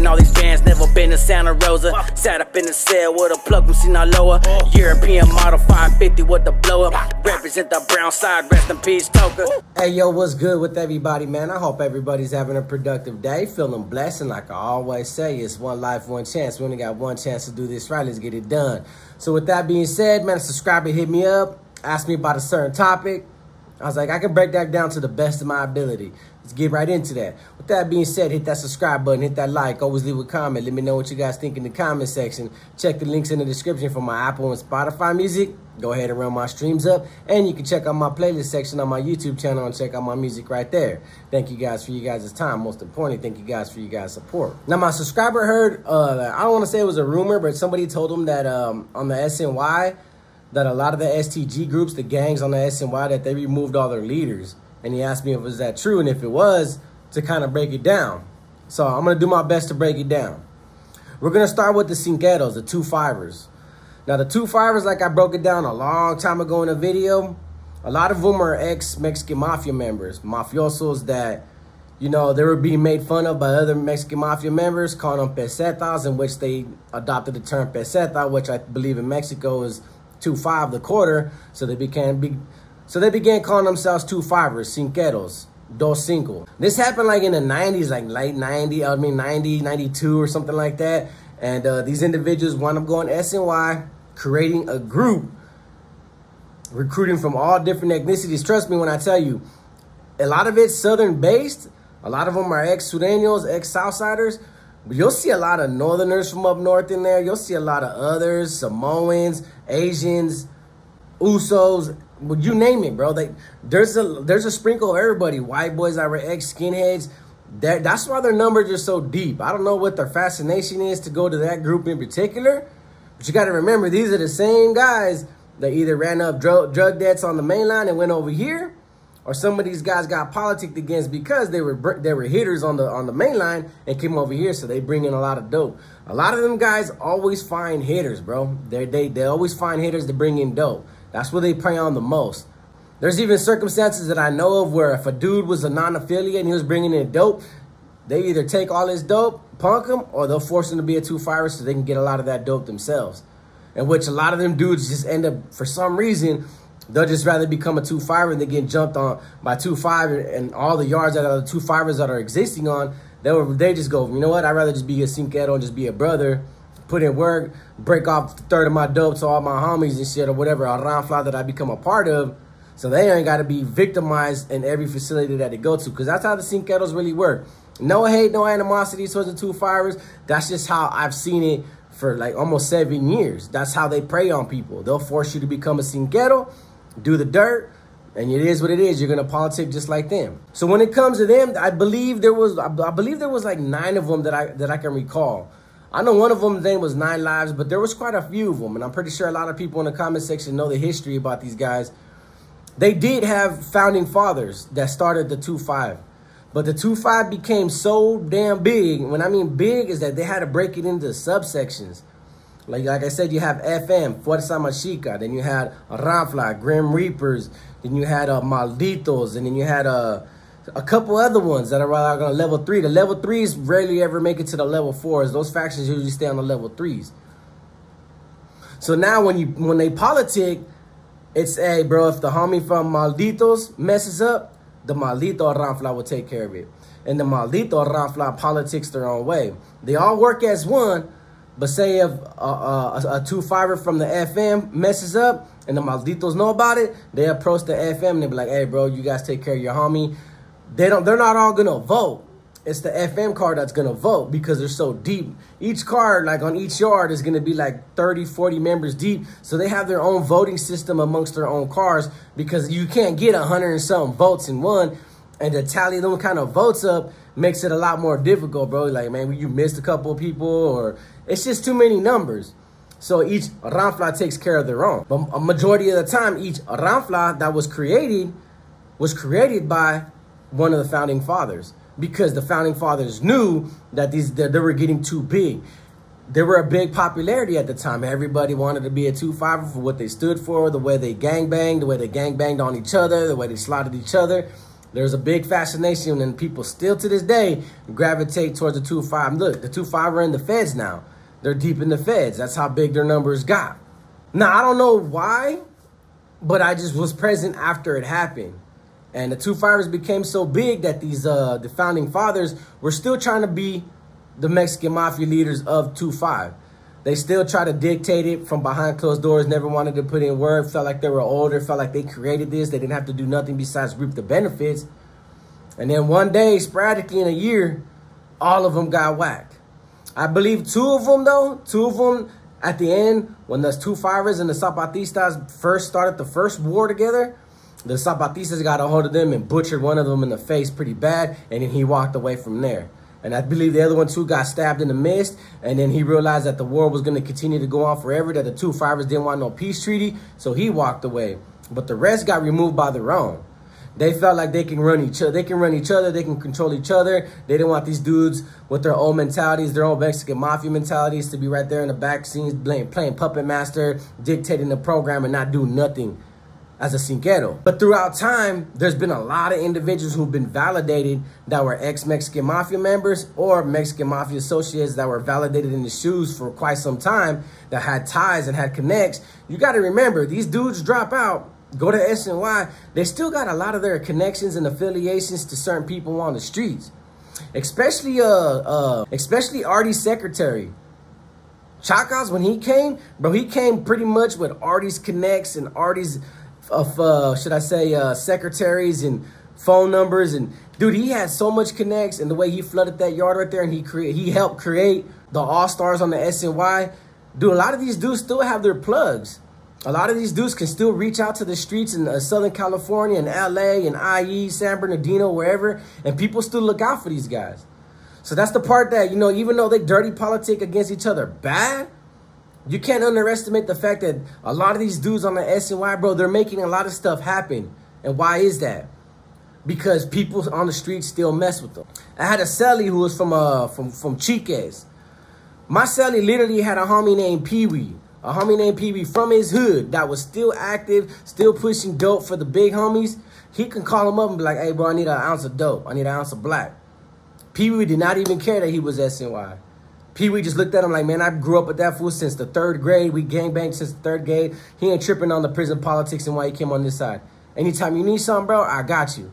Chasing all these fans, never been to Santa Rosa. Sat up in the cell with a plug from Sinaloa. European model 550 with the blow up. Represent the brown side, rest in peace, Toka. Hey, yo, what's good with everybody, man? I hope everybody's having a productive day, feeling blessed, and like I always say, it's one life, one chance. We only got one chance to do this right. Let's get it done. So with that being said, man, a subscriber hit me up, asked me about a certain topic. I was like, I can break that down to the best of my ability. Let's get right into that. With that being said, hit that subscribe button, hit that like, always leave a comment. Let me know what you guys think in the comment section. Check the links in the description for my Apple and Spotify music. Go ahead and run my streams up. And you can check out my playlist section on my YouTube channel and check out my music right there. Thank you guys for you guys' time. Most importantly, thank you guys for you guys' support. Now, my subscriber heard, I don't want to say it was a rumor, but somebody told him that on the SNY, that a lot of the STG groups, the gangs on the SNY, that they removed all their leaders. And he asked me if it was that true, and if it was, to kind of break it down. So I'm going to do my best to break it down. We're going to start with the Cinqueros, the 2-5ers. Now, the 2-5ers, like I broke it down a long time ago in a video, a lot of them are ex-Mexican Mafia members, mafiosos that, you know, they were being made fun of by other Mexican Mafia members, calling them pesetas, in which they adopted the term peseta, which I believe in Mexico is 2.5 the quarter. So they began calling themselves 2-5ers, Cinqueros, Dos Cinco. This happened like in the 90s, like late 90, 90, 92 or something like that. And these individuals wound up going SNY, creating a group, recruiting from all different ethnicities. Trust me when I tell you, a lot of it's Southern based. A lot of them are ex-Sureños, ex-Southsiders. But you'll see a lot of Northerners from up north in there. You'll see a lot of others, Samoans, Asians, Usos, well, you name it, bro. There's a sprinkle of everybody. White boys that were ex-skinheads. That's why their numbers are so deep. I don't know what their fascination is to go to that group in particular. But you got to remember, these are the same guys that either ran up drug debts on the main line and went over here, or some of these guys got politicked against because they were hitters on the main line and came over here, so they bring in a lot of dope. A lot of them guys always find hitters, bro. They always find hitters to bring in dope. That's what they prey on the most. There's even circumstances that I know of where if a dude was a non-affiliate and he was bringing in dope, they either take all his dope, punk him, or they'll force him to be a 2-5er so they can get a lot of that dope themselves. In which a lot of them dudes just end up, for some reason, they'll just rather become a 2-5er and they get jumped on by 2-5 and all the yards that are the 2-5ers that are existing on, they just go, you know what, I'd rather just be a Cinquero and just be a brother, put in work, break off a third of my dope to all my homies and shit, or whatever, a ranfla that I become a part of, so they ain't got to be victimized in every facility that they go to, because that's how the Cinqueros really work. No hate, no animosity towards the 2-5ers. That's just how I've seen it for like almost 7 years. That's how they prey on people. They'll force you to become a Cinquero, do the dirt, and it is what it is. You're gonna politic just like them. So when it comes to them, I believe there was like 9 of them that I can recall. I know one of them, name was 9 Lives, but there was quite a few of them, and I'm pretty sure a lot of people in the comment section know the history about these guys. They did have founding fathers that started the 2-5, but the 2-5 became so damn big. When I mean big, is that they had to break it into subsections. Like I said, you have FM, Fuerza Machica, then you had Ranfla, Grim Reapers, then you had Malditos, and then you had a couple other ones that are like on level 3. The level 3s rarely ever make it to the level 4s. Those factions usually stay on the level 3s. So now when they politic, it's, hey, bro, if the homie from Malditos messes up, the Maldito Ranfla will take care of it. And the Maldito Ranfla politics their own way. They all work as one, but say if a 2-5er from the FM messes up and the Malditos know about it, they approach the FM and they be like, hey, bro, you guys take care of your homie. They're not all going to vote. It's the FM card that's going to vote because they're so deep. Each card, like on each yard, is going to be like 30, 40 members deep. So they have their own voting system amongst their own cars because you can't get 100 and something votes in one. And to tally them kind of votes up makes it a lot more difficult, bro. Like, man, you missed a couple of people, or it's just too many numbers. So each Ranfla takes care of their own. But a majority of the time, each Ranfla that was created by one of the founding fathers, because the founding fathers knew that they were getting too big. They were a big popularity at the time. Everybody wanted to be a 2-5er for what they stood for, the way they gangbanged, the way they gangbanged on each other, the way they slaughtered each other. There's a big fascination, and people still to this day gravitate towards the 2-5. Look, the 2-5 are in the feds now. They're deep in the feds. That's how big their numbers got. Now, I don't know why, but I just was present after it happened. And the 2-5ers became so big that these the founding fathers were still trying to be the Mexican mafia leaders of 2-5. They still try to dictate it from behind closed doors, never wanted to put in word, felt like they were older, felt like they created this. They didn't have to do nothing besides reap the benefits. And then one day, sporadically in a year, all of them got whacked. I believe two of them at the end, when the 2-5ers and the Zapatistas first started the first war together, the Zapatistas got a hold of them and butchered one of them in the face pretty bad, and then he walked away from there. And I believe the other one, too, got stabbed in the midst, and then he realized that the war was going to continue to go on forever, that the 2-5ers didn't want no peace treaty, so he walked away. But the rest got removed by their own. They felt like they can run each other, they can control each other. They didn't want these dudes with their own mentalities, their own Mexican mafia mentalities, to be right there in the back scenes playing puppet master, dictating the program and not doing nothing as a cinquero. But throughout time, there's been a lot of individuals who've been validated that were ex-Mexican mafia members or Mexican mafia associates that were validated in the shoes for quite some time, that had ties and had connects. You got to remember, these dudes drop out, go to SNY, they still got a lot of their connections and affiliations to certain people on the streets. Especially Artie's secretary. Chacas, when he came, bro, he came pretty much with Artie's connects and Artie's secretaries and phone numbers. And dude, he had so much connects, and the way he flooded that yard right there, and he helped create the All-Stars on the SNY. Dude, a lot of these dudes still have their plugs. A lot of these dudes can still reach out to the streets in Southern California and LA and IE, San Bernardino, wherever, and people still look out for these guys. So that's the part that, you know, even though they dirty politic against each other bad, you can't underestimate the fact that a lot of these dudes on the SNY, bro, they're making a lot of stuff happen. And why is that? Because people on the streets still mess with them. I had a celly who was from Chiques. My celly literally had a homie named Pee-wee. A homie named Pee-wee from his hood that was still active, still pushing dope for the big homies. He can call him up and be like, hey, bro, I need an ounce of dope. I need an ounce of black. Pee-wee did not even care that he was SNY. Pee-wee just looked at him like, man, I grew up with that fool since the 3rd grade. We gangbanged since the 3rd grade. He ain't tripping on the prison politics and why he came on this side. Anytime you need something, bro, I got you.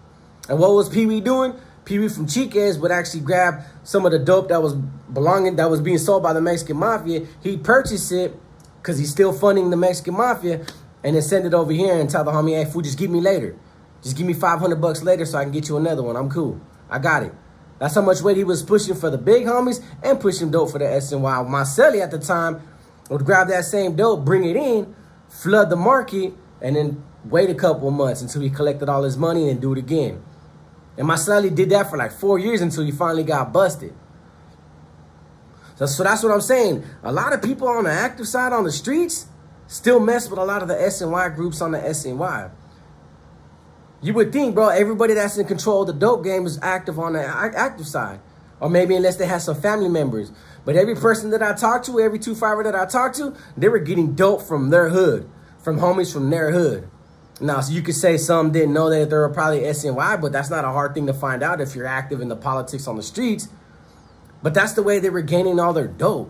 And what was Pee-wee doing? Pee-wee from Chiques would actually grab some of the dope that was being sold by the Mexican Mafia. He'd purchase it because he's still funding the Mexican Mafia, and then send it over here and tell the homie, hey, fool, just give me later. Just give me $500 later so I can get you another one. I'm cool. I got it. That's how much weight he was pushing for the big homies and pushing dope for the SNY. My celly at the time would grab that same dope, bring it in, flood the market, and then wait a couple of months until he collected all his money and do it again. And my celly did that for like 4 years until he finally got busted. So that's what I'm saying. A lot of people on the active side on the streets still mess with a lot of the SNY groups on the SNY. You would think, bro, everybody that's in control of the dope game is active on the active side. Or maybe unless they have some family members. But every person that I talked to, every 2-5er that I talked to, they were getting dope from their hood. From homies from their hood. Now, so you could say some didn't know that they were probably SNY, but that's not a hard thing to find out if you're active in the politics on the streets. But that's the way they were gaining all their dope.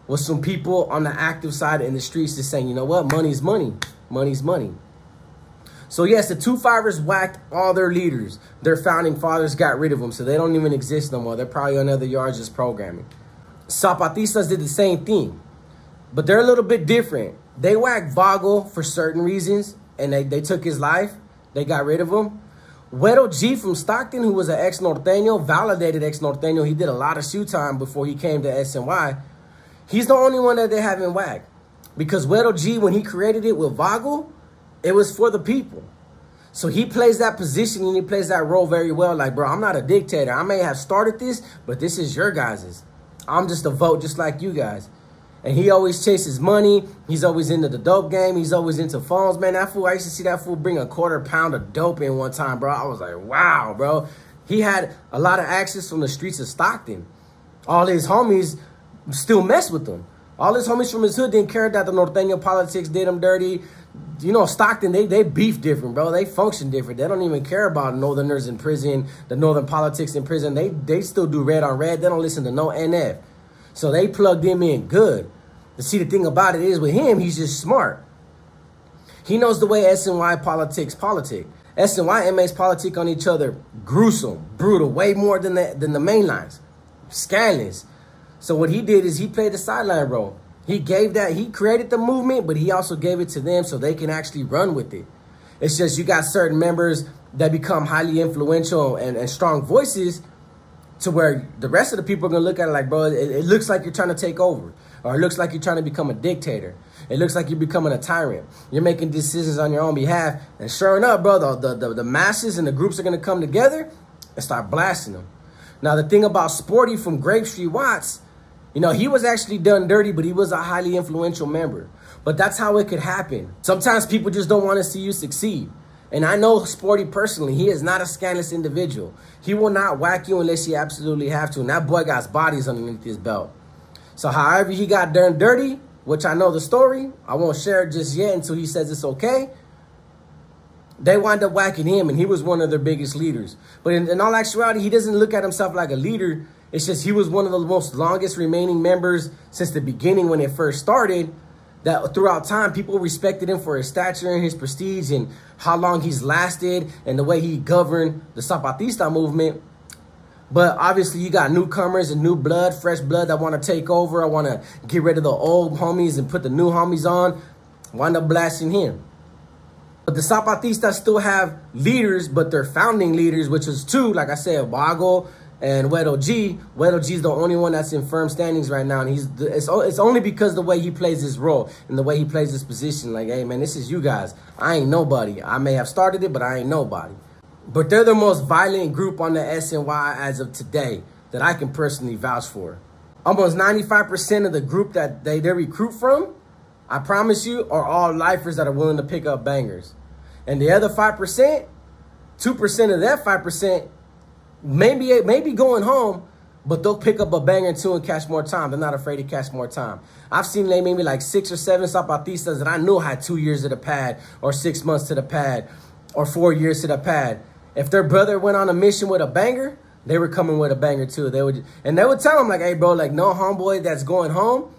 Was some people on the active side in the streets just saying, you know what, money's money. Money's money. So yes, the 2-5ers whacked all their leaders. Their founding fathers got rid of them, so they don't even exist no more. They're probably on other yards just programming. Zapatistas did the same thing, but they're a little bit different. They whacked Vago for certain reasons, and they took his life. They got rid of him. Güero G from Stockton, who was an ex-Norteño, validated ex-Norteño. He did a lot of shoe time before he came to SNY. He's the only one that they haven't whacked. Because Güero G, when he created it with Vago, it was for the people. So he plays that position and he plays that role very well. Like, bro, I'm not a dictator. I may have started this, but this is your guys's. I'm just a vote just like you guys. And he always chases money. He's always into the dope game. He's always into phones. Man, that fool, I used to see that fool bring a $1/4 pound of dope in one time, bro. I was like, wow, bro. He had a lot of access from the streets of Stockton. All his homies still mess with him. All his homies from his hood didn't care that the Norteño politics did him dirty. you know, Stockton, they beef different, bro. They function different. They don't even care about Northerners in prison, the Northern politics in prison. They still do red on red. They don't listen to no NF. So they plugged him in good. To see, the thing about it is with him, he's just smart. He knows the way SNY politic. SNY inmates politic on each other, gruesome, brutal, way more than the main lines. Scandalous. So what he did is he played the sideline role. He created the movement, but he also gave it to them so they can actually run with it. It's just you got certain members that become highly influential and strong voices to where the rest of the people are going to look at it like, bro, it looks like you're trying to take over. Or it looks like you're trying to become a dictator. It looks like you're becoming a tyrant. You're making decisions on your own behalf. And sure enough, bro, the masses and the groups are going to come together and start blasting them. Now, the thing about Sporty from Grape Street Watts, you know, he was actually done dirty, but he was a highly influential member. But that's how it could happen. Sometimes people just don't want to see you succeed. And I know Sporty personally. He is not a scandalous individual. He will not whack you unless you absolutely have to. And that boy got bodies underneath his belt. So however he got done dirty, which I know the story, I won't share it just yet until he says it's okay. They wind up whacking him, and he was one of their biggest leaders. But in all actuality, he doesn't look at himself like a leader. It's just he was one of the most longest remaining members since the beginning when it first started, that throughout time, people respected him for his stature and his prestige and how long he's lasted and the way he governed the Zapatista movement. But obviously, you got newcomers and new blood, fresh blood that want to take over. I want to get rid of the old homies and put the new homies on. Wind up blasting him. But the Zapatistas still have leaders, but they're founding leaders, which is two, like I said, Vago and Wedo G. Wedo G is the only one that's in firm standings right now. And it's only because the way he plays his role and the way he plays his position. Like, hey, man, this is you guys. I ain't nobody. I may have started it, but I ain't nobody. But they're the most violent group on the SNY as of today that I can personally vouch for. Almost 95% of the group that they recruit from, I promise you, are all lifers that are willing to pick up bangers. And the other 5%, 2% of that 5%, maybe going home, but they'll pick up a banger too and catch more time. They're not afraid to catch more time. I've seen maybe like 6 or 7 Zapatistas that I knew had 2 years to the pad or 6 months to the pad or 4 years to the pad. If their brother went on a mission with a banger, they were coming with a banger too. They would tell him like, hey, bro, like no homeboy that's going home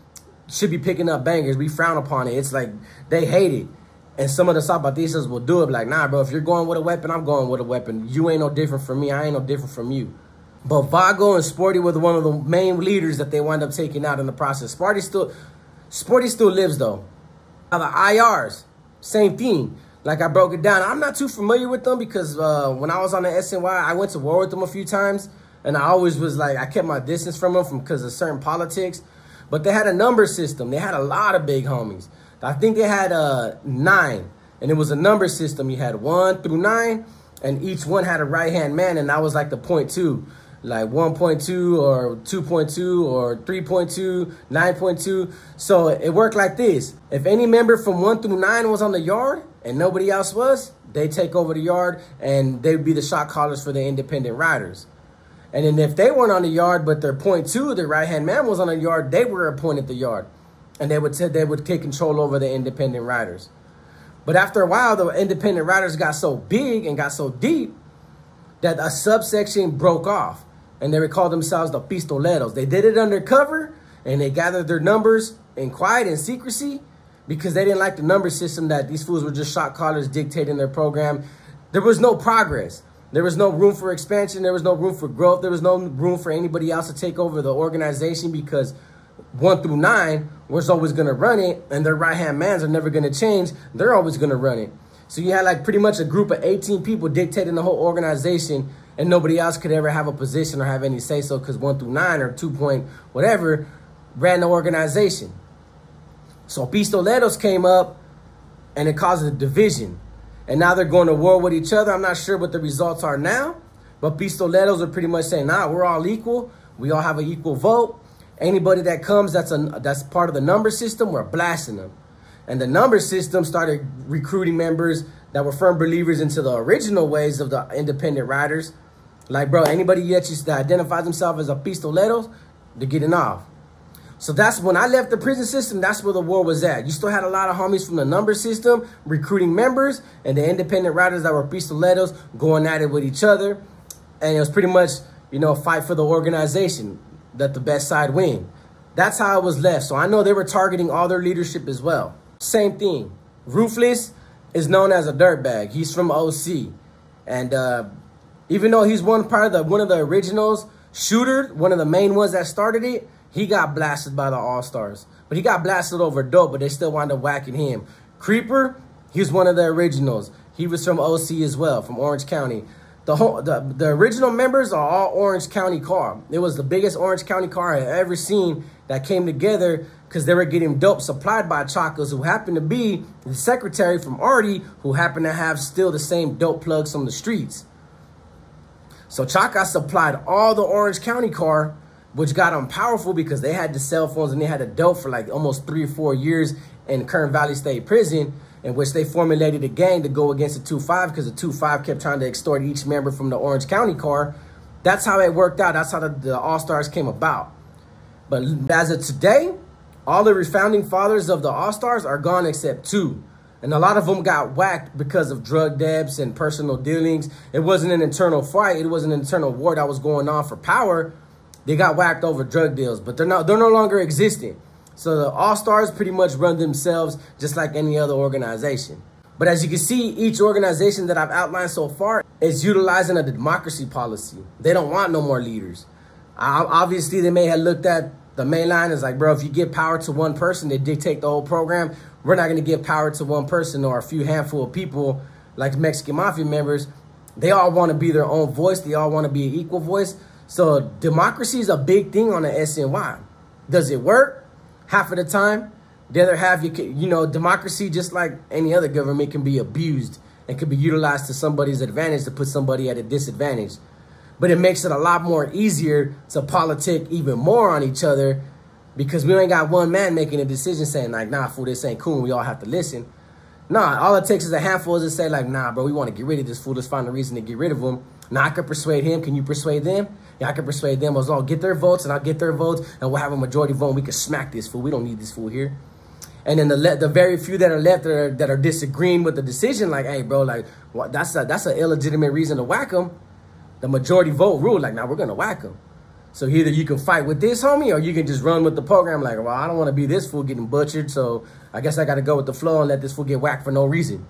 should be picking up bangers. We frown upon it. It's like they hate it. And some of the Zapatistas will do it like, nah, bro, if you're going with a weapon, I'm going with a weapon. You ain't no different from me. I ain't no different from you. But Vago and Sporty were one of the main leaders that they wound up taking out in the process. Sporty still lives though. Now the IRs, same thing. Like I broke it down. I'm not too familiar with them because when I was on the SNY, I went to war with them a few times. And I always was like, I kept my distance from them because of certain politics. But they had a number system. They had a lot of big homies. I think they had 9. And it was a number system. You had 1 through 9. And each one had a right-hand man. And that was like the 0.2. Like 1.2 or 2.2 or 3.2, 9.2. So it worked like this. If any member from 1 through 9 was on the yard and nobody else was, they take over the yard and they'd be the shot callers for the independent riders. And then if they weren't on the yard, but their 0.2, their right-hand man was on the yard, they were appointed the yard. And they would take control over the independent riders. But after a while, the independent riders got so big and got so deep that a subsection broke off. And they would call themselves the Pistoleros. They did it undercover, and they gathered their numbers in quiet and secrecy because they didn't like the number system that these fools were just shot callers dictating their program. There was no progress. There was no room for expansion. There was no room for growth. There was no room for anybody else to take over the organization because 1 through 9 was always going to run it, and their right-hand mans are never going to change. They're always going to run it. So you had like pretty much a group of 18 people dictating the whole organization, and nobody else could ever have a position or have any say-so because 1 through 9 or 2 point whatever ran the organization. So Pistoleros came up, and it caused a division. And now they're going to war with each other. I'm not sure what the results are now, but Pistoleros are pretty much saying, nah, we're all equal. We all have an equal vote. Anybody that comes that's part of the number system, we're blasting them. And the number system started recruiting members that were firm believers into the original ways of the independent riders. Like, bro, anybody that identifies themselves as a Pistolero, they're getting off. So that's when I left the prison system, that's where the war was at. You still had a lot of homies from the number system recruiting members, and the independent riders that were pistoleros going at it with each other. And it was pretty much, you know, a fight for the organization, that the best side win. That's how it was left. So I know they were targeting all their leadership as well. Same thing. Ruthless is known as a dirtbag. He's from OC. And even though he's one of the originals, Shooter, one of the main ones that started it, he got blasted by the All-Stars. But he got blasted over dope, but they still wound up whacking him. Creeper, he was one of the originals. He was from OC as well, from Orange County. The original members are all Orange County car. It was the biggest Orange County car I had ever seen that came together because they were getting dope supplied by Chacas, who happened to be the secretary from Artie, who happened to have still the same dope plugs from the streets. So Chaka supplied all the Orange County car, which got them powerful because they had the cell phones and they had the dope for like almost 3 or 4 years in Kern Valley State Prison, in which they formulated a gang to go against the 2-5 because the 2-5 kept trying to extort each member from the Orange County car. That's how it worked out. That's how the All-Stars came about. But as of today, all the founding fathers of the All-Stars are gone except 2. And a lot of them got whacked because of drug debts and personal dealings. It wasn't an internal fight. It was an internal war that was going on for power. They got whacked over drug deals, but they're no longer existing. So the All-Stars pretty much run themselves just like any other organization. But as you can see, each organization that I've outlined so far is utilizing a democracy policy. They don't want no more leaders. Obviously, they may have looked at the main line as like, bro, if you give power to one person, they dictate the whole program. We're not going to give power to one person or a few handful of people like Mexican Mafia members. They all want to be their own voice. They all want to be an equal voice. So democracy is a big thing on the SNY. Does it work? Half of the time. The other half, you know, democracy, just like any other government, can be abused and can be utilized to somebody's advantage to put somebody at a disadvantage. But it makes it a lot more easier to politic even more on each other because we ain't got one man making a decision saying like, nah, fool, this ain't cool and we all have to listen. Nah, all it takes is a handful to say like, nah, bro, we want to get rid of this fool. Let's find a reason to get rid of him. Now, I could persuade him. Can you persuade them? Yeah, I can persuade them as well. Get their votes and I'll get their votes and we'll have a majority vote and we can smack this fool. We don't need this fool here. And then the very few that are left that are disagreeing with the decision, like, hey, bro, like, what, that's an illegitimate reason to whack him. The majority vote rule, like, now we're going to whack him. So either you can fight with this homie or you can just run with the program like, well, I don't want to be this fool getting butchered, so I guess I got to go with the flow and let this fool get whacked for no reason.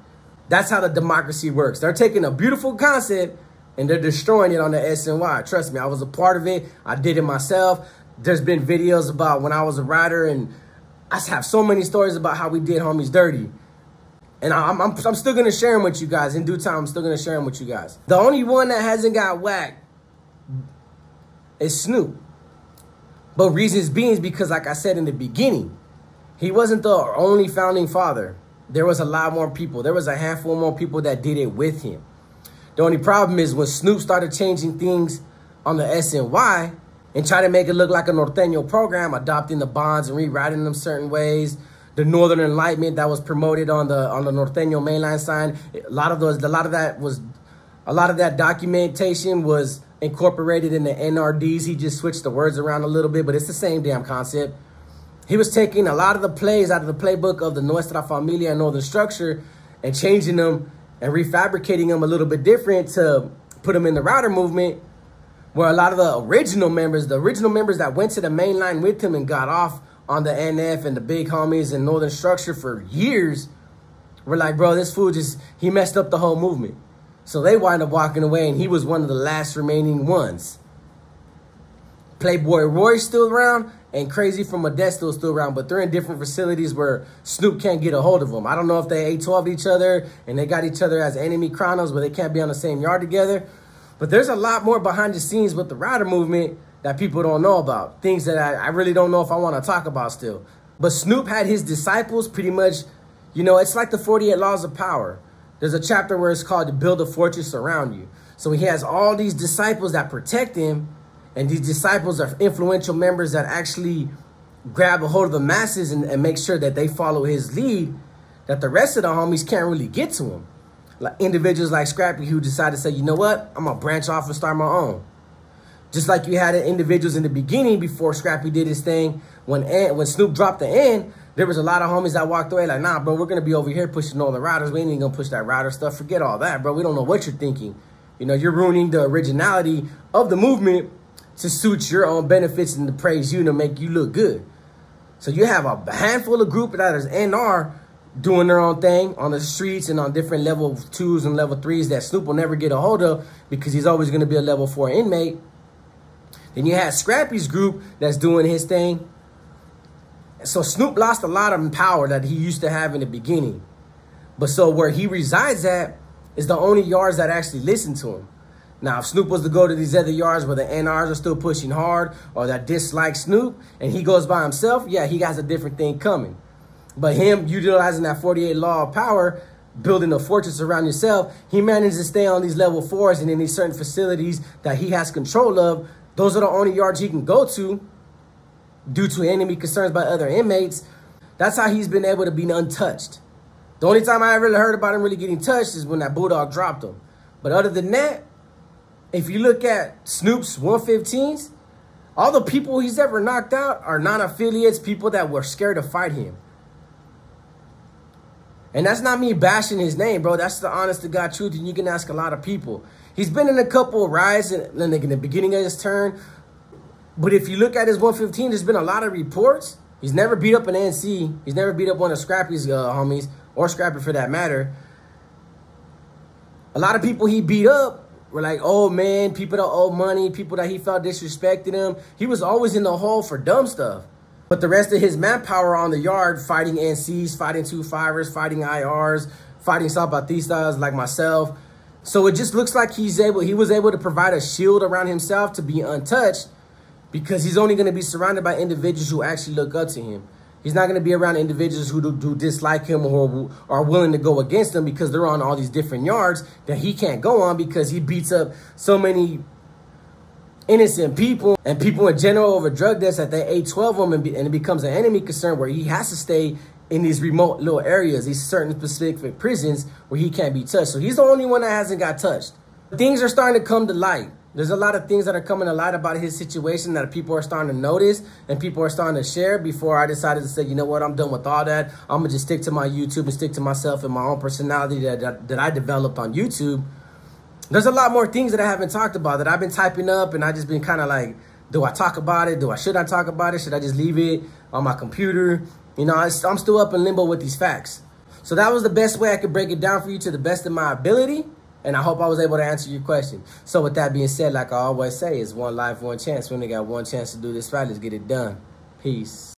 That's how the democracy works. They're taking a beautiful concept and they're destroying it on the SNY. Trust me, I was a part of it. I did it myself. There's been videos about when I was a rider, and I have so many stories about how we did homies dirty. And I'm still going to share them with you guys. In due time, I'm still going to share them with you guys. The only one that hasn't got whacked is Snoop. But reasons being is because, like I said in the beginning, he wasn't the only founding father. There was a lot more people. There was a handful more people that did it with him. The only problem is when Snoop started changing things on the SNY and try to make it look like a Norteño program, adopting the bonds and rewriting them certain ways. The Northern Enlightenment that was promoted on the Norteño mainline sign, a lot of that documentation was incorporated in the NRDs. He just switched the words around a little bit, but it's the same damn concept. He was taking a lot of the plays out of the playbook of the Nuestra Familia and Northern Structure and changing them and refabricating them a little bit different to put them in the Router movement, where a lot of the original members that went to the main line with him and got off on the NF and the big homies and Northern Structure for years were like, bro, this fool he messed up the whole movement. So they wind up walking away, and he was one of the last remaining ones. Playboy Roy's still around, and Crazy from Modesto still around, but they're in different facilities where Snoop can't get a hold of them. I don't know if they 8-12 each other and they got each other as enemy chronos, but they can't be on the same yard together. But there's a lot more behind the scenes with the Router movement that people don't know about. Things that I really don't know if I want to talk about still. But Snoop had his disciples pretty much, you know, it's like the 48 Laws of Power. There's a chapter where it's called to build a fortress around you. So he has all these disciples that protect him, and these disciples are influential members that actually grab a hold of the masses and make sure that they follow his lead, that the rest of the homies can't really get to him. Like individuals like Scrappy who decide to say, you know what, I'm going to branch off and start my own. Just like you had individuals in the beginning before Scrappy did his thing. When Snoop dropped the N, there was a lot of homies that walked away like, nah, bro, we're going to be over here pushing all the riders. We ain't even going to push that rider stuff. Forget all that, bro. We don't know what you're thinking. You know, you're ruining the originality of the movement to suit your own benefits and to praise you and to make you look good. So you have a handful of group that is NR doing their own thing on the streets and on different level 2s and level 3s that Snoop will never get a hold of because he's always going to be a level 4 inmate. Then you had Scrappy's group that's doing his thing. So Snoop lost a lot of power that he used to have in the beginning. But so where he resides at is the only yards that actually listen to him. Now, if Snoop was to go to these other yards where the NRs are still pushing hard or that dislike Snoop and he goes by himself, yeah, he has a different thing coming. But him utilizing that 48 law of power, building a fortress around yourself, he managed to stay on these level 4s and in these certain facilities that he has control of. Those are the only yards he can go to due to enemy concerns by other inmates. That's how he's been able to be untouched. The only time I ever heard about him really getting touched is when that Bulldog dropped him. But other than that, if you look at Snoop's 115s, all the people he's ever knocked out are non-affiliates, people that were scared to fight him. And that's not me bashing his name, bro. That's the honest to God truth, and you can ask a lot of people. He's been in a couple of rides in the beginning of his turn. But if you look at his 115, there's been a lot of reports. He's never beat up an NC. He's never beat up one of Scrappy's homies, or Scrappy for that matter. A lot of people he beat up were like, oh, man, people that owe money, people that he felt disrespected him. He was always in the hole for dumb stuff. But the rest of his manpower on the yard, fighting NCs, fighting 2-5ers, fighting IRs, fighting Zapatistas like myself. So it just looks like he was able to provide a shield around himself to be untouched because he's only going to be surrounded by individuals who actually look up to him. He's not going to be around individuals who dislike him or who are willing to go against him because they're on all these different yards that he can't go on because he beats up so many innocent people and people in general over drug deaths that they 812 him and it becomes an enemy concern where he has to stay in these remote little areas, these certain specific prisons where he can't be touched. So he's the only one that hasn't got touched. Things are starting to come to light. There's a lot of things that are coming to light about his situation that people are starting to notice and people are starting to share before I decided to say, you know what, I'm done with all that. I'm going to just stick to my YouTube and stick to myself and my own personality that I developed on YouTube. There's a lot more things that I haven't talked about that I've been typing up and I just been kind of like, do I talk about it? Should I talk about it? Should I just leave it on my computer? You know, I'm still up in limbo with these facts. So that was the best way I could break it down for you to the best of my ability. And I hope I was able to answer your question. So with that being said, like I always say, it's one life, one chance. We only got one chance to do this right. Let's get it done. Peace.